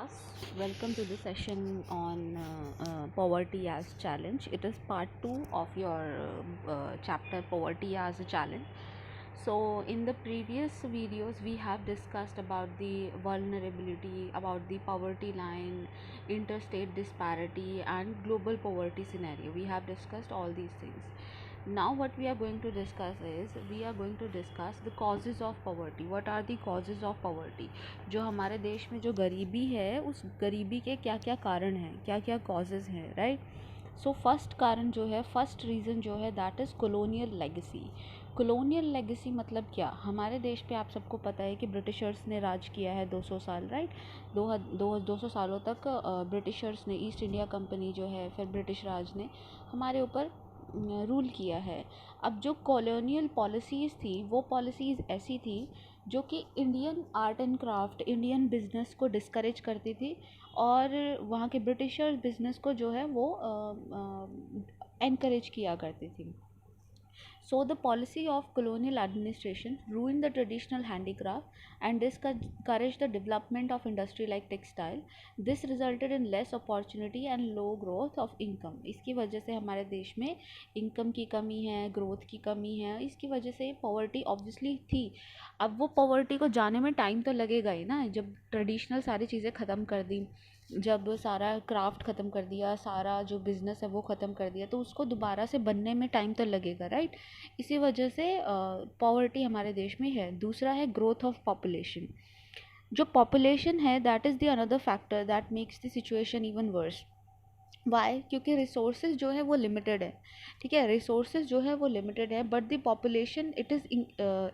class. Welcome to the session on poverty as challenge. It is part 2 of your chapter poverty as a challenge. So in the previous videos we have discussed about the vulnerability, about the poverty line, interstate disparity and global poverty scenario. We have discussed all these things. Now what we are going to discuss is we are going to discuss the causes of poverty. What are the causes of poverty? जो हमारे देश में जो गरीबी है उस गरीबी के क्या क्या कारण हैं, क्या क्या कॉजेज़ हैं, राइट. सो फर्स्ट कारण जो है, फर्स्ट रीज़न जो है, that is colonial legacy. Colonial legacy मतलब क्या? हमारे देश पे आप सबको पता है कि ब्रिटिशर्स ने राज किया है 200 साल, राइट. 200 सालों तक ब्रिटिशर्स ने, ईस्ट इंडिया कंपनी जो है, फिर ब्रिटिश राज ने हमारे ऊपर रूल किया है. अब जो कॉलोनियल पॉलिसीज़ थी वो पॉलिसीज़ ऐसी थी जो कि Indian art and craft, Indian business को डिस्करेज करती थी और वहाँ के ब्रिटिशर्स बिज़नेस को जो है वो एनकरेज किया करती थी. So the policy of colonial administration ruined the traditional handicraft and discouraged the development of industry like textile. This resulted in less opportunity and low growth of income. इसकी वजह से हमारे देश में इनकम की कमी है, ग्रोथ की कमी है. इसकी वजह से पॉवर्टी ऑब्वियसली थी. अब वो पॉवर्टी को जाने में टाइम तो लगेगा ही ना. जब ट्रेडिशनल सारी चीज़ें ख़त्म कर दी, जब सारा क्राफ्ट ख़त्म कर दिया, सारा जो बिज़नेस है वो ख़त्म कर दिया, तो उसको दोबारा से बनने में टाइम तो लगेगा, राइट. इसी वजह से पॉवर्टी हमारे देश में है. दूसरा है ग्रोथ ऑफ पॉपुलेशन. जो पॉपुलेशन है that is the another factor that makes the situation even worse. Why? क्योंकि रिसोर्सेज जो है वो लिमिटेड है, ठीक है. रिसोर्सेज जो है वो लिमिटेड है, but the population it is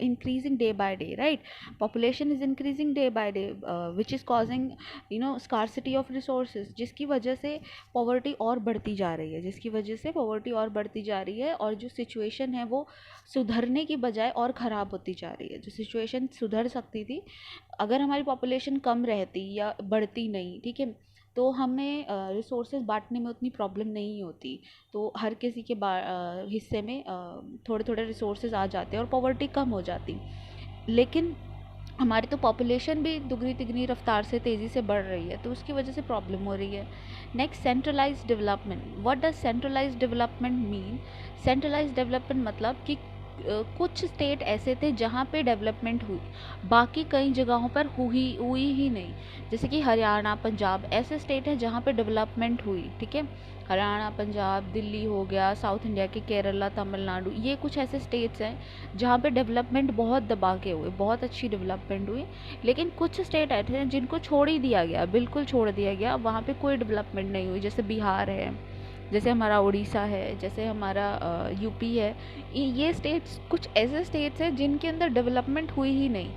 increasing day by day, right. Population is increasing day by day which is causing scarcity of resources, जिसकी वजह से पॉवर्टी और बढ़ती जा रही है, जिसकी वजह से पॉवर्टी और बढ़ती जा रही है. और जो सिचुएशन है वो सुधरने की बजाय और ख़राब होती जा रही है. जो सिचुएशन सुधर सकती थी अगर हमारी पॉपुलेशन कम रहती या बढ़ती नहीं, ठीक है, तो हमें रिसोर्सेज बांटने में उतनी प्रॉब्लम नहीं होती. तो हर किसी के हिस्से में थोड़े थोड़े रिसोर्सेज आ जाते और पॉवर्टी कम हो जाती. लेकिन हमारी तो पॉपुलेशन भी दुगनी तिगनी रफ्तार से तेज़ी से बढ़ रही है, तो उसकी वजह से प्रॉब्लम हो रही है. Next, centralize development. What does centralize development mean? Centralize development मतलब कि कुछ स्टेट ऐसे थे जहाँ पे डेवलपमेंट हुई, बाकी कई जगहों पर हुई ही नहीं. जैसे कि हरियाणा, पंजाब ऐसे स्टेट हैं जहाँ पे डेवलपमेंट हुई, ठीक है. हरियाणा, पंजाब, दिल्ली हो गया, साउथ इंडिया के केरला, तमिलनाडु, ये कुछ ऐसे स्टेट्स हैं जहाँ पे डेवलपमेंट बहुत दबा के हुए, बहुत अच्छी डेवलपमेंट हुई. लेकिन कुछ स्टेट ऐसे हैं जिनको छोड़ ही दिया गया, बिल्कुल छोड़ दिया गया, वहाँ पे कोई डेवलपमेंट नहीं हुई. जैसे बिहार है, जैसे हमारा उड़ीसा है, जैसे हमारा यूपी है. ये स्टेट्स कुछ ऐसे स्टेट्स हैं जिनके अंदर डेवलपमेंट हुई ही नहीं.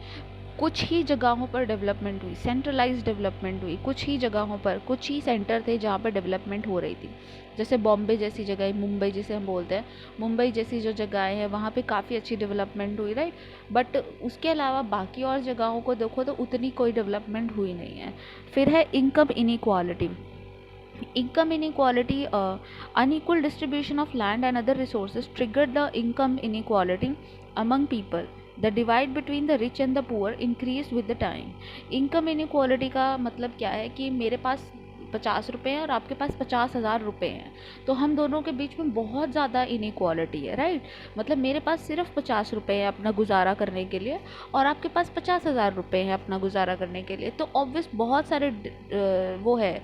कुछ ही जगहों पर डेवलपमेंट हुई, सेंट्रलाइज डेवलपमेंट हुई. कुछ ही जगहों पर, कुछ ही सेंटर थे जहाँ पर डेवलपमेंट हो रही थी. जैसे बॉम्बे जैसी जगह, मुंबई जिसे हम बोलते हैं, मुंबई जैसी जो जगहें हैं वहाँ पे काफ़ी अच्छी डेवलपमेंट हुई, राइट. बट उसके अलावा बाकी और जगहों को देखो तो उतनी कोई डेवलपमेंट हुई नहीं है. फिर है income inequality. Income inequality, unequal distribution of land and other resources triggered the income inequality among people. The divide between the rich and the poor increased with the time. Income inequality का मतलब क्या है कि मेरे पास 50 रुपये हैं और आपके पास 50,000 रुपये हैं, तो हम दोनों के बीच में बहुत ज़्यादा इनइक्वालिटी है, राइट. मतलब मेरे पास सिर्फ 50 रुपये है अपना गुजारा करने के लिए और आपके पास 50,000 रुपये हैं अपना गुजारा करने के लिए. तो ऑब्वियस बहुत सारे वो है,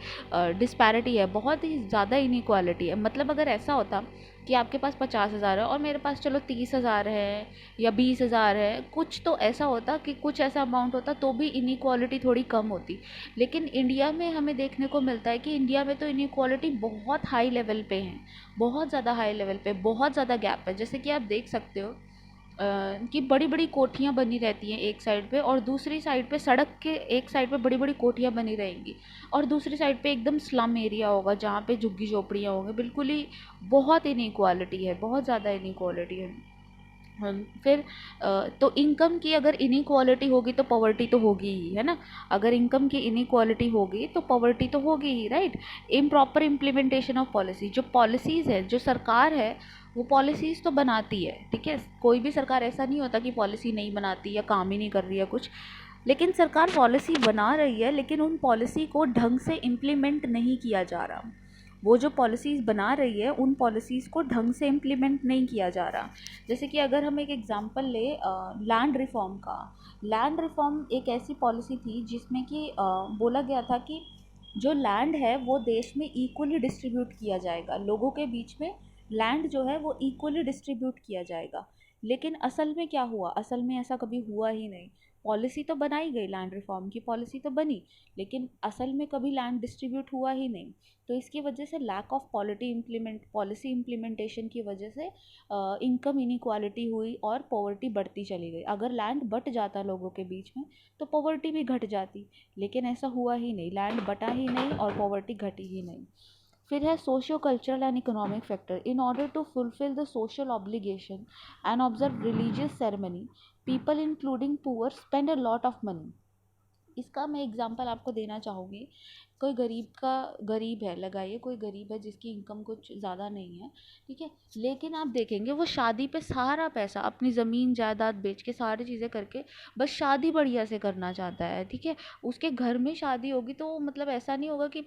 डिस्पैरिटी है, बहुत ही ज़्यादा इनइक्वालिटी है. मतलब अगर ऐसा होता कि आपके पास 50,000 है और मेरे पास चलो 30,000 है या 20,000 है, कुछ तो ऐसा होता कि कुछ ऐसा अमाउंट होता तो भी इनइक्वालिटी थोड़ी कम होती. लेकिन इंडिया में हमें देखने को मिलता है कि इंडिया में तो इनइक्वालिटी बहुत हाई लेवल पे है, बहुत ज़्यादा हाई लेवल पे, बहुत ज़्यादा गैप है. जैसे कि आप देख सकते हो कि बड़ी बड़ी कोठियाँ बनी रहती हैं एक साइड पे, और दूसरी साइड पे सड़क के एक साइड पे बड़ी बड़ी कोठियाँ बनी रहेंगी और दूसरी साइड पे एकदम स्लम एरिया होगा जहाँ पे झुग्गी झोपड़ियाँ होंगी. बिल्कुल ही बहुत इनइक्वालिटी है, बहुत ज़्यादा इनइक्वालिटी है. फिर तो इनकम की अगर इनइक्वालिटी होगी तो पॉवर्टी तो होगी ही, है ना. अगर इनकम की इनइक्वालिटी होगी तो पॉवर्टी तो होगी ही, right. Improper implementation of policy. जो पॉलिसीज़ है, जो सरकार है वो पॉलिसीज़ तो बनाती है, ठीक है. कोई भी सरकार ऐसा नहीं होता कि पॉलिसी नहीं बनाती या काम ही नहीं कर रही है कुछ. लेकिन सरकार पॉलिसी बना रही है, लेकिन उन पॉलिसी को ढंग से इम्प्लीमेंट नहीं किया जा रहा। वो जो पॉलिसीज़ बना रही है उन पॉलिसीज़ को ढंग से इम्प्लीमेंट नहीं किया जा रहा। जैसे कि अगर हम एक एग्जांपल ले लैंड रिफॉर्म का। लैंड रिफॉर्म एक ऐसी पॉलिसी थी जिसमें कि बोला गया था कि जो लैंड है वो देश में इक्वली डिस्ट्रीब्यूट किया जाएगा, लोगों के बीच में लैंड जो है वो इक्वली डिस्ट्रीब्यूट किया जाएगा। लेकिन असल में क्या हुआ? असल में ऐसा कभी हुआ ही नहीं। पॉलिसी तो बनाई गई, लैंड रिफॉर्म की पॉलिसी तो बनी, लेकिन असल में कभी लैंड डिस्ट्रीब्यूट हुआ ही नहीं। तो इसकी वजह से लैक ऑफ पॉलिसी इम्प्लीमेंटेशन की वजह से इनकम इनइक्वालिटी हुई और पॉवर्टी बढ़ती चली गई। अगर लैंड बट जाता लोगों के बीच में तो पॉवर्टी भी घट जाती, लेकिन ऐसा हुआ ही नहीं, लैंड बटा ही नहीं और पॉवर्टी घटी ही नहीं। फिर है socio cultural and economic factor. In order to fulfil the social obligation and observe religious ceremony, people including poor spend a lot of money. इसका मैं एग्जांपल आपको देना चाहूँगी। कोई गरीब है, लगाइए कोई गरीब है जिसकी इनकम कुछ ज़्यादा नहीं है, ठीक है, लेकिन आप देखेंगे वो शादी पे सारा पैसा अपनी ज़मीन जायदाद बेच के सारी चीज़ें करके बस शादी बढ़िया से करना चाहता है, ठीक है। उसके घर में शादी होगी तो मतलब ऐसा नहीं होगा कि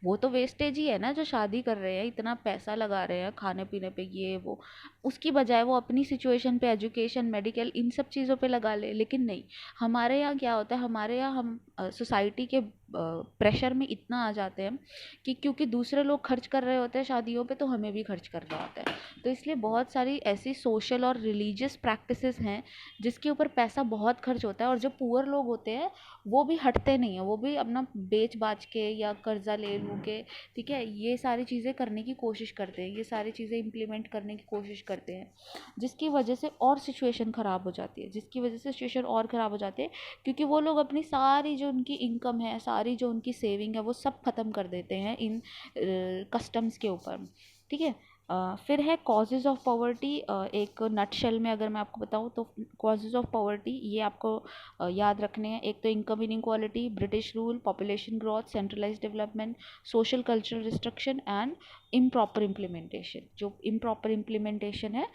वो तो वेस्टेज ही है ना, जो शादी कर रहे हैं इतना पैसा लगा रहे हैं खाने पीने पे ये वो, उसकी बजाय वो अपनी सिचुएशन पे, एजुकेशन, मेडिकल, इन सब चीज़ों पे लगा ले। लेकिन नहीं, हमारे यहाँ क्या होता है, हमारे यहाँ हम सोसाइटी के प्रेशर में इतना आ जाते हैं कि क्योंकि दूसरे लोग खर्च कर रहे होते हैं शादियों पे तो हमें भी खर्च करना होता है। तो इसलिए बहुत सारी ऐसी सोशल और रिलीजियस प्रैक्टिसेस हैं जिसके ऊपर पैसा बहुत खर्च होता है, और जो पुअर लोग होते हैं वो भी हटते नहीं हैं, वो भी अपना बेच बाच के या कर्जा ले लू के, ठीक है, ये सारी चीज़ें करने की कोशिश करते हैं, ये सारी चीज़ें इम्प्लीमेंट करने की कोशिश करते हैं, जिसकी वजह से और सिचुएशन ख़राब हो जाती है, क्योंकि वो लोग अपनी सारी जो उनकी इनकम है, सारी जो उनकी सेविंग है, वो सब ख़त्म कर देते हैं इन कस्टम्स के ऊपर, ठीक है। फिर है कॉजेज़ ऑफ पॉवर्टी। एक नटशेल में अगर मैं आपको बताऊँ तो कॉजेज़ ऑफ पॉवर्टी ये आपको याद रखने हैं। एक तो income inequality, British rule, population growth, centralised development, social cultural restriction and improper implementation. जो इम्प्रॉपर इम्प्लीमेंटेशन है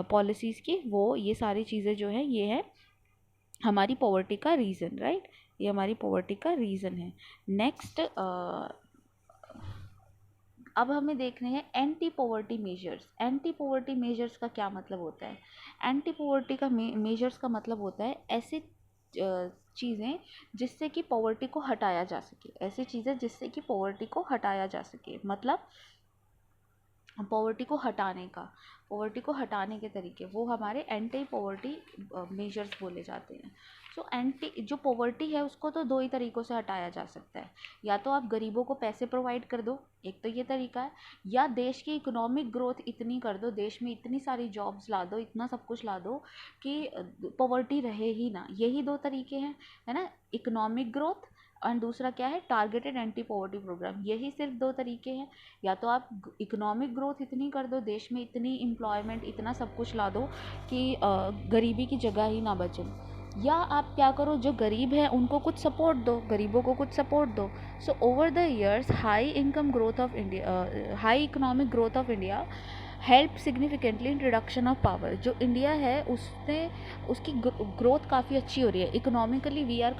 पॉलिसीज़ की, वो ये सारी चीज़ें जो है ये है हमारी पॉवर्टी का रीज़न, राइट, ये हमारी पॉवर्टी का रीज़न है। नेक्स्ट अब हमें देखने हैं anti poverty measures. Anti poverty measures का क्या मतलब होता है? एंटी पॉवर्टी का मेजर्स का मतलब होता है ऐसी चीज़ें जिससे कि पॉवर्टी को हटाया जा सके, ऐसी चीज़ें जिससे कि पॉवर्टी को हटाया जा सके, मतलब पॉवर्टी को हटाने के तरीके, वो हमारे एंटी पॉवर्टी मेजर्स बोले जाते हैं। सो एंटी जो पॉवर्टी है उसको तो दो ही तरीक़ों से हटाया जा सकता है। या तो आप गरीबों को पैसे प्रोवाइड कर दो, एक तो ये तरीका है, या देश की इकोनॉमिक ग्रोथ इतनी कर दो, देश में इतनी सारी जॉब्स ला दो, इतना सब कुछ ला दो कि पॉवर्टी रहे ही ना। यही दो तरीके हैं, है ना, इकोनॉमिक ग्रोथ और दूसरा क्या है, टारगेटेड एंटी पॉवर्टी प्रोग्राम। यही सिर्फ दो तरीके हैं। या तो आप इकोनॉमिक ग्रोथ इतनी कर दो, देश में इतनी एम्प्लॉयमेंट, इतना सब कुछ ला दो कि गरीबी की जगह ही ना बचे, या आप क्या करो, जो गरीब है उनको कुछ सपोर्ट दो, गरीबों को कुछ सपोर्ट दो। So over the years high economic growth of India help significantly in reduction of power. जो इंडिया है उसने उसकी ग्रोथ काफ़ी अच्छी हो रही है economically, we are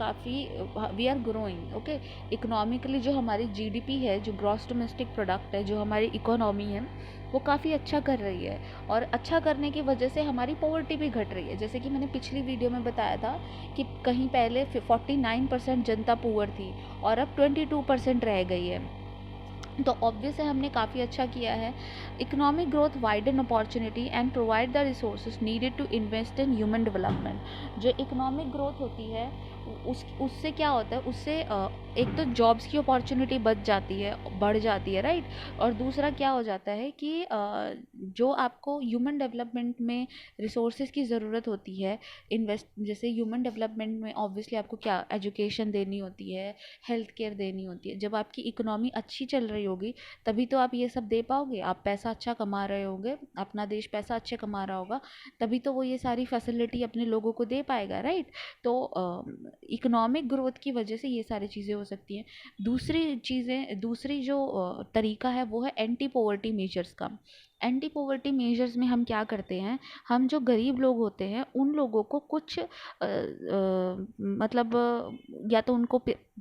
growing, okay. Economically जो हमारी जीडीपी है, जो ग्रॉस डोमेस्टिक प्रोडक्ट है, जो हमारी इकोनॉमी है, वो काफ़ी अच्छा कर रही है, और अच्छा करने की वजह से हमारी पॉवर्टी भी घट रही है। जैसे कि मैंने पिछली वीडियो में बताया था कि कहीं पहले 49% जनता पुअर थी और अब 22% रह गई है, तो ऑब्वियस है हमने काफ़ी अच्छा किया है। Economic growth widen opportunity and provide the resources needed to invest in human development. जो इकोनॉमिक ग्रोथ होती है उससे क्या होता है, उससे एक तो जॉब्स की अपॉर्चुनिटी बढ़ जाती है, राइट। और दूसरा क्या हो जाता है कि जो आपको ह्यूमन डेवलपमेंट में रिसोर्सेज की ज़रूरत होती है, जैसे ह्यूमन डेवलपमेंट में ऑब्वियसली आपको क्या एजुकेशन देनी होती है, हेल्थ केयर देनी होती है। जब आपकी इकोनॉमी अच्छी चल रही होगी तभी तो आप ये सब दे पाओगे, आप पैसा अच्छा कमा रहे होगे, अपना देश पैसा अच्छे कमा रहा होगा, तभी तो वो ये सारी फैसिलिटी अपने लोगों को दे पाएगा, राइट। तो इकोनॉमिक ग्रोथ की वजह से ये सारी चीज़ें हो सकती हैं। दूसरी जो तरीका है वो है एंटी पॉवर्टी मेजर्स का। एंटी पॉवर्टी मेजर्स में हम क्या करते हैं, हम जो गरीब लोग होते हैं उन लोगों को कुछ मतलब या तो उनको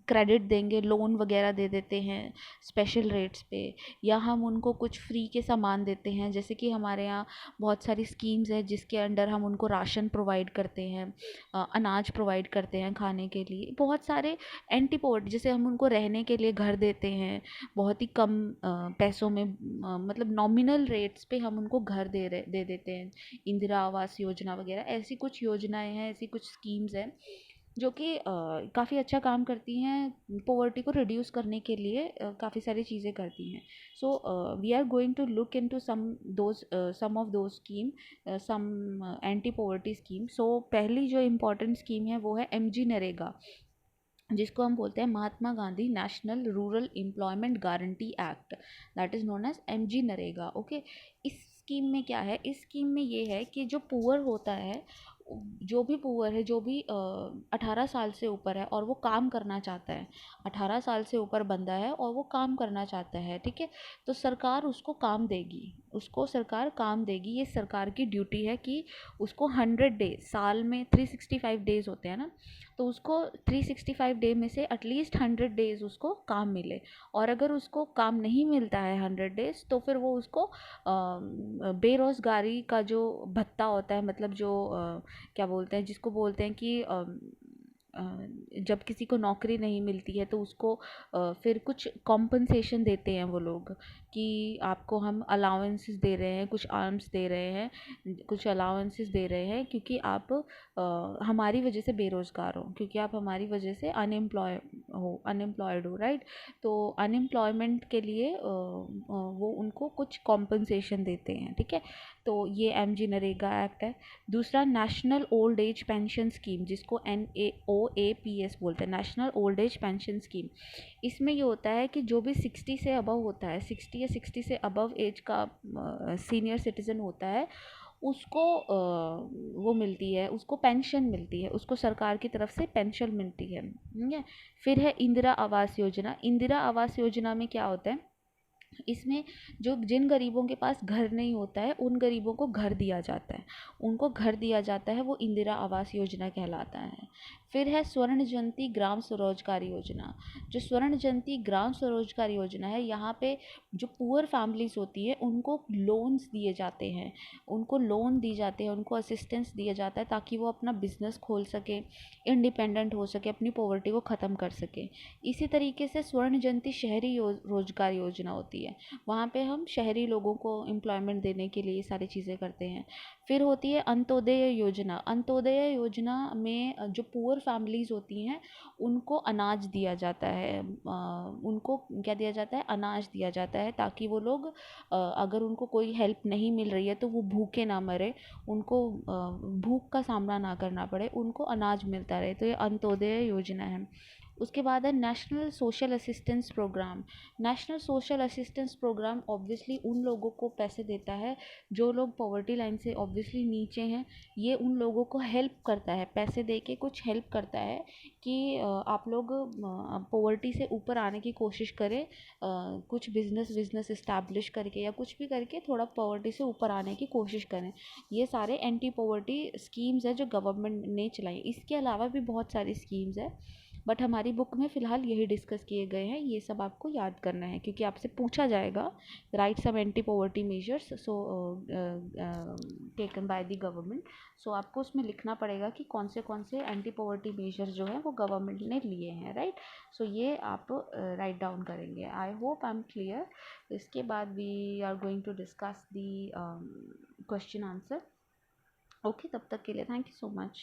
क्रेडिट देंगे, लोन वगैरह दे देते हैं स्पेशल रेट्स पे, या हम उनको कुछ फ्री के सामान देते हैं। जैसे कि हमारे यहाँ बहुत सारी स्कीम्स है जिसके अंडर हम उनको राशन प्रोवाइड करते हैं, अनाज प्रोवाइड करते हैं खाने के लिए। बहुत सारे एंटी पॉवर्टी, जैसे हम उनको रहने के लिए घर देते हैं बहुत ही कम पैसों में, मतलब नॉमिनल रेट्स पे हम उनको घर दे देते हैं। इंदिरा आवास योजना वगैरह ऐसी कुछ योजनाएं हैं, ऐसी कुछ स्कीम्स हैं जो कि काफ़ी अच्छा काम करती हैं, पॉवर्टी को रिड्यूस करने के लिए काफ़ी सारी चीज़ें करती हैं। So we are going to look into some of those scheme, some anti poverty scheme. So पहली जो इम्पोर्टेंट स्कीम है वो है एमजी नरेगा, जिसको हम बोलते हैं Mahatma Gandhi national rural employment guarantee act, that is known as MG NREGA. Okay, इस स्कीम में क्या है, इस स्कीम में ये है कि जो पुअर होता है, जो भी पुअर है, जो भी 18 साल से ऊपर है और वो काम करना चाहता है, 18 साल से ऊपर बंदा है और वो काम करना चाहता है, ठीक है, तो सरकार उसको काम देगी, उसको सरकार काम देगी। ये सरकार की ड्यूटी है कि उसको 100 डेज, साल में 365 डेज होते हैं ना, तो उसको 365 डे में से एटलीस्ट 100 डेज उसको काम मिले। और अगर उसको काम नहीं मिलता है 100 डेज, तो फिर वो उसको बेरोज़गारी का जो भत्ता होता है, मतलब जो क्या बोलते हैं, जिसको बोलते हैं कि जब किसी को नौकरी नहीं मिलती है तो उसको फिर कुछ कॉम्पनसेशन देते हैं वो लोग, कि आपको हम अलाउंसेस दे रहे हैं, कुछ आर्म्स दे रहे हैं, कुछ अलाउंसेस दे रहे हैं, क्योंकि आप हमारी वजह से बेरोज़गार हो, क्योंकि आप हमारी वजह से अनएम्प्लॉयड हो, राइट। तो अनएम्प्लॉयमेंट के लिए वो उनको कुछ कॉम्पनसेशन देते हैं, ठीक है। तो ये एमजी नरेगा एक्ट है। दूसरा national old age pension scheme, जिसको NAOAPS बोलते हैं, national old age pension scheme. इसमें ये होता है कि जो भी 60 से अबव होता है, 60 या 60 से अबव एज का सीनियर सिटीज़न होता है, उसको वो मिलती है, उसको पेंशन मिलती है, उसको सरकार की तरफ से पेंशन मिलती है, ठीक है। फिर है इंदिरा आवास योजना। इंदिरा आवास योजना में क्या होता है, इसमें जो जिन गरीबों के पास घर नहीं होता है उन गरीबों को घर दिया जाता है, उनको घर दिया जाता है, वो इंदिरा आवास योजना कहलाता है। फिर है स्वर्ण जयंती ग्राम स्वरोजगार योजना। जो स्वर्ण जयंती ग्राम स्वरोजगार योजना है, यहाँ पे जो पुअर फैमिलीज होती है उनको लोन्स दिए जाते हैं, उनको लोन दी जाते हैं, उनको असिस्टेंस दिया जाता है, ताकि वो अपना बिजनेस खोल सके, इंडिपेंडेंट हो सके, अपनी पॉवर्टी को ख़त्म कर सके। इसी तरीके से स्वर्ण जयंती शहरी रोजगार योजना होती है, वहाँ पे हम शहरी लोगों को एम्प्लॉयमेंट देने के लिए ये सारी चीज़ें करते हैं। फिर होती है अंत्योदय योजना। अंत्योदय योजना में जो पुअर फैमिलीज़ होती हैं उनको अनाज दिया जाता है, उनको क्या दिया जाता है, अनाज दिया जाता है, ताकि वो लोग अगर उनको कोई हेल्प नहीं मिल रही है तो वो भूखे ना मरे, उनको भूख का सामना ना करना पड़े, उनको अनाज मिलता रहे। तो ये अंत्योदय योजना है। उसके बाद है national social assistance programme. National social assistance programme obviously उन लोगों को पैसे देता है जो लोग पॉवर्टी लाइन से ऑब्वियसली नीचे हैं। ये उन लोगों को हेल्प करता है, पैसे दे के कुछ हेल्प करता है कि आप लोग पॉवर्टी से ऊपर आने की कोशिश करें, कुछ बिजनेस इस्टेब्लिश करके या कुछ भी करके थोड़ा पॉवर्टी से ऊपर आने की कोशिश करें। ये सारे एंटी पॉवर्टी स्कीम्स है जो गवर्नमेंट ने चलाई। इसके अलावा भी बहुत सारी स्कीम्स है, बट हमारी बुक में फ़िलहाल यही डिस्कस किए गए हैं। ये सब आपको याद करना है क्योंकि आपसे पूछा जाएगा, right some anti poverty measures so taken by the government. So आपको उसमें लिखना पड़ेगा कि कौन से एंटी पॉवर्टी मेजर्स जो है वो गवर्नमेंट ने लिए हैं, राइट। सो ये आप राइट डाउन करेंगे। I hope I am clear. इसके बाद we are going to discuss the question answer. Okay, तब तक के लिए थैंक यू सो मच।